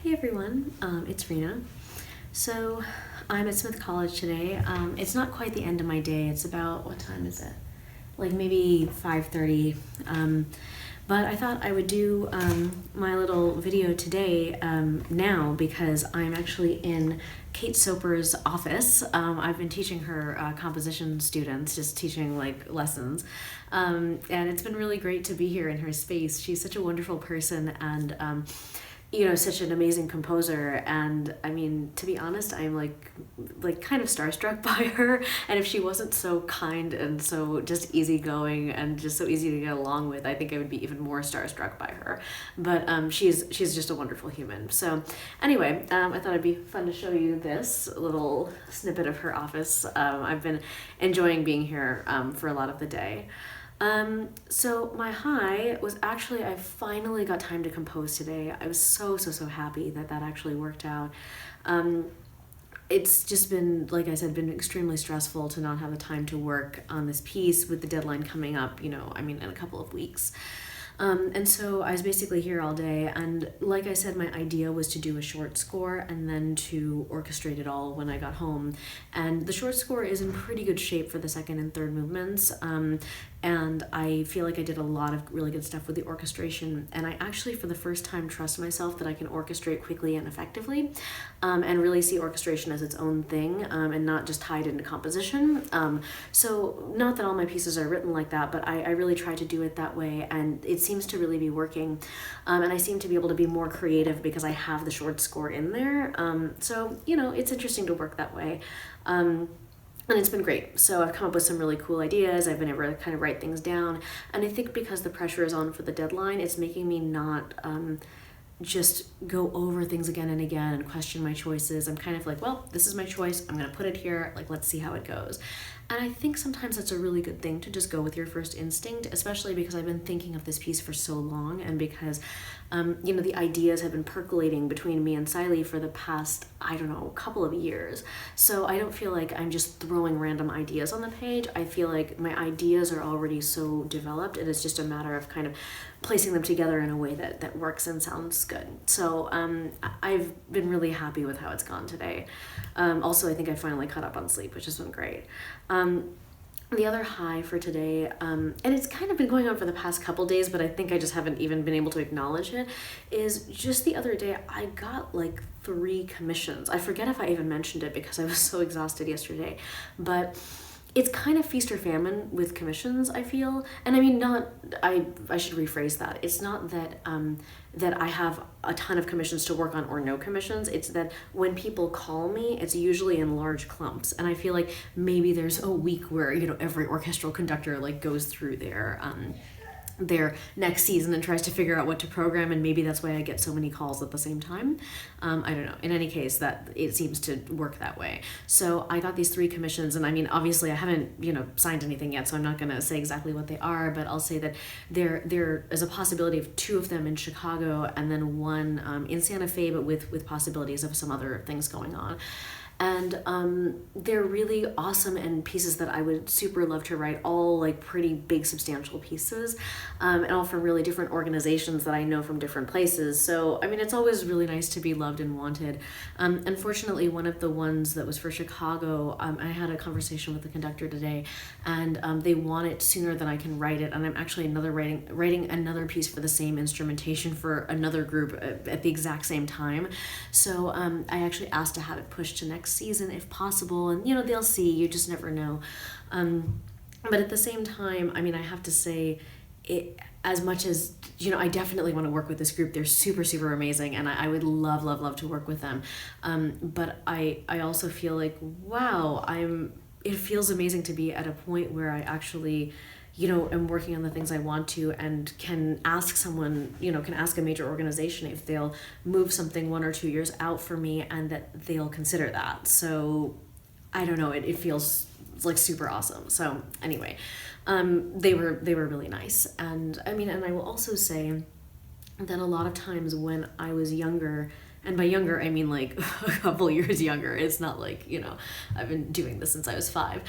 Hey everyone, it's Reena. So I'm at Smith College today. It's not quite the end of my day. It's about, what time is it? Like maybe 5:30. But I thought I would do my little video today now because I'm actually in Kate Soper's office. I've been teaching her composition students, just teaching like lessons. And it's been really great to be here in her space. She's such a wonderful person and such an amazing composer. And I mean, to be honest, I'm like kind of starstruck by her. And if she wasn't so kind and so just easygoing and just so easy to get along with, I think I would be even more starstruck by her. But she's just a wonderful human. So anyway, I thought it'd be fun to show you this little snippet of her office. I've been enjoying being here for a lot of the day. So my high was actually, I finally got time to compose today. I was so happy that actually worked out. It's just been, like I said, been extremely stressful to not have the time to work on this piece with the deadline coming up, in a couple of weeks. And so I was basically here all day, and like I said, my idea was to do a short score and then to orchestrate it all when I got home. And the short score is in pretty good shape for the second and third movements, and I feel like I did a lot of really good stuff with the orchestration, and I actually for the first time trust myself that I can orchestrate quickly and effectively, and really see orchestration as its own thing, and not just tied into composition. So not that all my pieces are written like that, but I really try to do it that way, and it seems to really be working, and I seem to be able to be more creative because I have the short score in there. So it's interesting to work that way. And it's been great. So I've come up with some really cool ideas. I've been able to kind of write things down. And I think because the pressure is on for the deadline, it's making me not just go over things again and again and question my choices. I'm kind of like, well, this is my choice. I'm going to put it here. Like, let's see how it goes. And I think sometimes that's a really good thing to just go with your first instinct, especially because I've been thinking of this piece for so long, and because, the ideas have been percolating between me and Siley for the past, I don't know, couple of years. So I don't feel like I'm just throwing random ideas on the page. I feel like my ideas are already so developed, and it's just a matter of kind of placing them together in a way that works and sounds good. So I've been really happy with how it's gone today. Also, I think I finally caught up on sleep, which has been great. The other high for today, and it's kind of been going on for the past couple days, but I think I just haven't even been able to acknowledge it, is just the other day I got like 3 commissions. I forget if I even mentioned it because I was so exhausted yesterday, but it's kind of feast or famine with commissions, I feel. And I mean, I should rephrase that. It's not that that I have a ton of commissions to work on or no commissions. It's that when people call me, it's usually in large clumps. And I feel like maybe there's a week where, every orchestral conductor like goes through their next season and tries to figure out what to program, and maybe that's why I get so many calls at the same time. I don't know. In any case, that it seems to work that way. So I got these 3 commissions, and I mean, obviously I haven't signed anything yet, so I'm not going to say exactly what they are, but I'll say that there is a possibility of 2 of them in Chicago and then 1 in Santa Fe, but with possibilities of some other things going on. And they're really awesome and pieces that I would super love to write, all like pretty big substantial pieces, and all from really different organizations that I know from different places. So I mean, it's always really nice to be loved and wanted. Unfortunately, one of the ones that was for Chicago, I had a conversation with the conductor today, and they want it sooner than I can write it, and I'm actually writing another piece for the same instrumentation for another group at the exact same time. So I actually asked to have it pushed to next season if possible, and they'll see. You just never know. But at the same time, I mean, I have to say, it, as much as I definitely want to work with this group. They're super amazing, and I would love to work with them. But I also feel like, wow, it feels amazing to be at a point where I actually am working on the things I want to, and can ask someone, can ask a major organization if they'll move something 1 or 2 years out for me, and that they'll consider that. So I don't know, it feels like super awesome. So anyway, they were really nice. And I mean, and I will also say that a lot of times when I was younger, and by younger, I mean like a couple years younger. It's not like, I've been doing this since I was 5.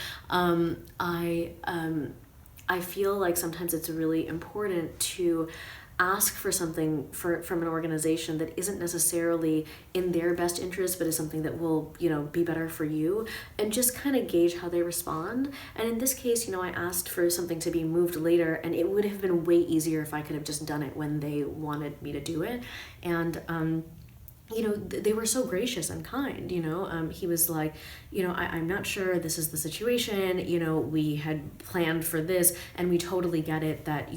I feel like sometimes it's really important to ask for something from an organization that isn't necessarily in their best interest, but is something that will, be better for you, and just kind of gauge how they respond. And in this case, I asked for something to be moved later, and it would have been way easier if I could have just done it when they wanted me to do it. And they were so gracious and kind, he was like, I'm not sure this is the situation, we had planned for this, and we totally get it that,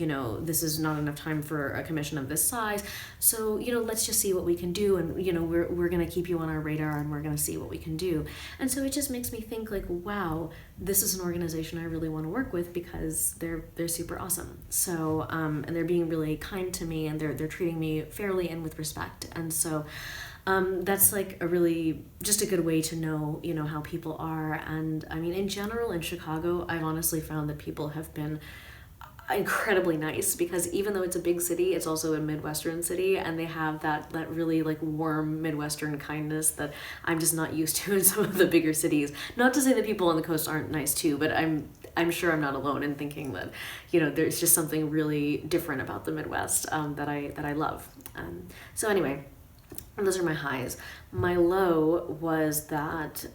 this is not enough time for a commission of this size. So, let's just see what we can do. And, we're going to keep you on our radar, and we're going to see what we can do. And so it just makes me think like, wow, this is an organization I really want to work with, because they're super awesome. So, and they're being really kind to me, and they're treating me fairly and with respect. And so, that's like just a good way to know, how people are. And I mean, in general, in Chicago, I've honestly found that people have been incredibly nice, because even though it's a big city, it's also a Midwestern city, and they have that really like warm Midwestern kindness that I'm just not used to in some of the bigger cities. Not to say that people on the coast aren't nice too, but I'm sure I'm not alone in thinking that, there's just something really different about the Midwest that I love. So anyway, those are my highs. My low was that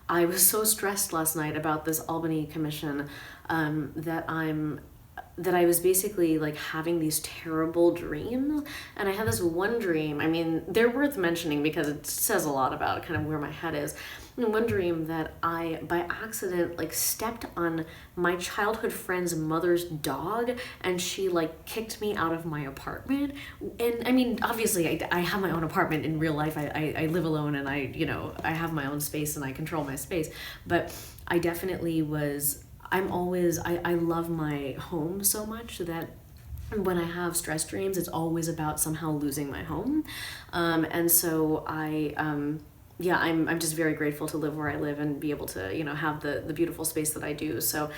I was so stressed last night about this Albany commission that I was basically like having these terrible dreams. And I had this one dream, I mean, they're worth mentioning because it says a lot about kind of where my head is. One dream that I, by accident, like stepped on my childhood friend's mother's dog, and she like kicked me out of my apartment. And I mean, obviously I have my own apartment in real life. I live alone, and I have my own space, and I control my space. But I definitely I love my home so much that when I have stress dreams, it's always about somehow losing my home. And so I'm just very grateful to live where I live and be able to, have the beautiful space that I do. So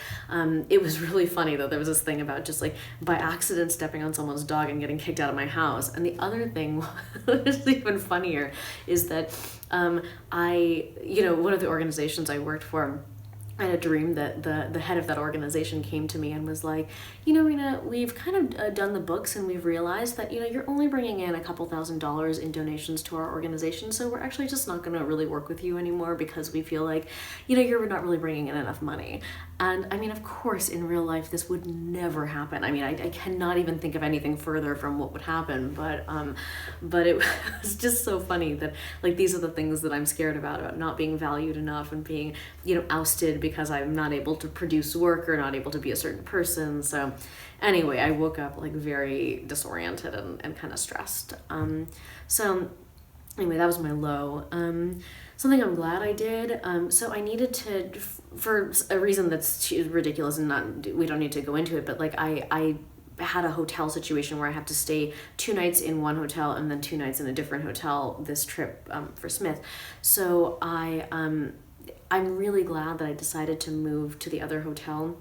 it was really funny though. There was this thing about just like by accident stepping on someone's dog and getting kicked out of my house. And the other thing was even funnier is that one of the organizations I worked for, I had a dream that the head of that organization came to me and was like, Reena, we've kind of done the books, and we've realized that, you're only bringing in a couple $1,000s in donations to our organization. So we're actually just not going to really work with you anymore, because we feel like, you're not really bringing in enough money. And I mean, of course, in real life, this would never happen. I mean, I cannot even think of anything further from what would happen, but it was just so funny that like, these are the things that I'm scared about not being valued enough, and being, ousted because I'm not able to produce work or not able to be a certain person. So anyway, I woke up like very disoriented and kind of stressed. So anyway, that was my low. Something I'm glad I did. So I needed to, for a reason that's ridiculous and we don't need to go into it, but like I had a hotel situation where I have to stay 2 nights in one hotel and then 2 nights in a different hotel this trip for Smith. So I'm really glad that I decided to move to the other hotel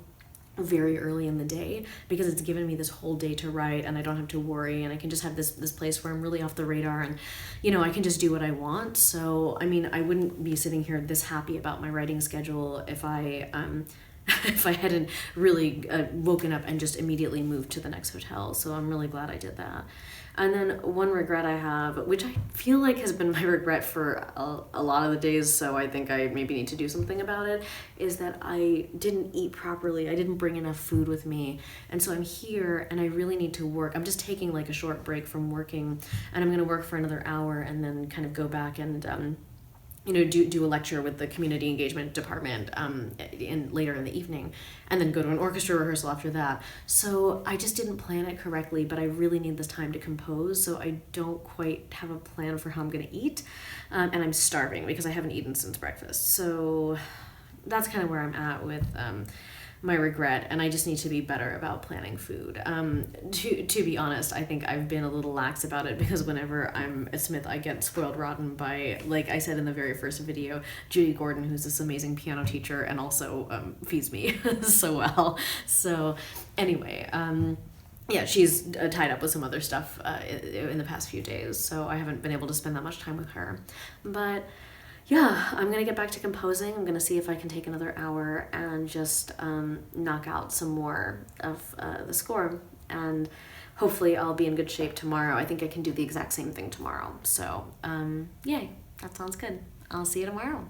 very early in the day, because it's given me this whole day to write, and I don't have to worry, and I can just have this place where I'm really off the radar, and I can just do what I want. So I mean, I wouldn't be sitting here this happy about my writing schedule if I if I hadn't really woken up and just immediately moved to the next hotel. So I'm really glad I did that. And then one regret I have, which I feel like has been my regret for a lot of the days, so I think I maybe need to do something about it, is that I didn't eat properly. I didn't bring enough food with me. And so I'm here and I really need to work. I'm just taking like a short break from working, and I'm going to work for another hour and then kind of go back and do a lecture with the community engagement department later in the evening, and then go to an orchestra rehearsal after that. So I just didn't plan it correctly, but I really need this time to compose, so I don't quite have a plan for how I'm going to eat, and I'm starving because I haven't eaten since breakfast. So that's kind of where I'm at with my regret, and I just need to be better about planning food. To be honest, I think I've been a little lax about it, because whenever I'm at Smith, I get spoiled rotten by, like I said in the very first video, Judy Gordon, who's this amazing piano teacher and also feeds me so well. So anyway, yeah, she's tied up with some other stuff in the past few days, so I haven't been able to spend that much time with her. But yeah, I'm going to get back to composing. I'm going to see if I can take another hour and just knock out some more of the score. And hopefully I'll be in good shape tomorrow. I think I can do the exact same thing tomorrow. So, yay, that sounds good. I'll see you tomorrow.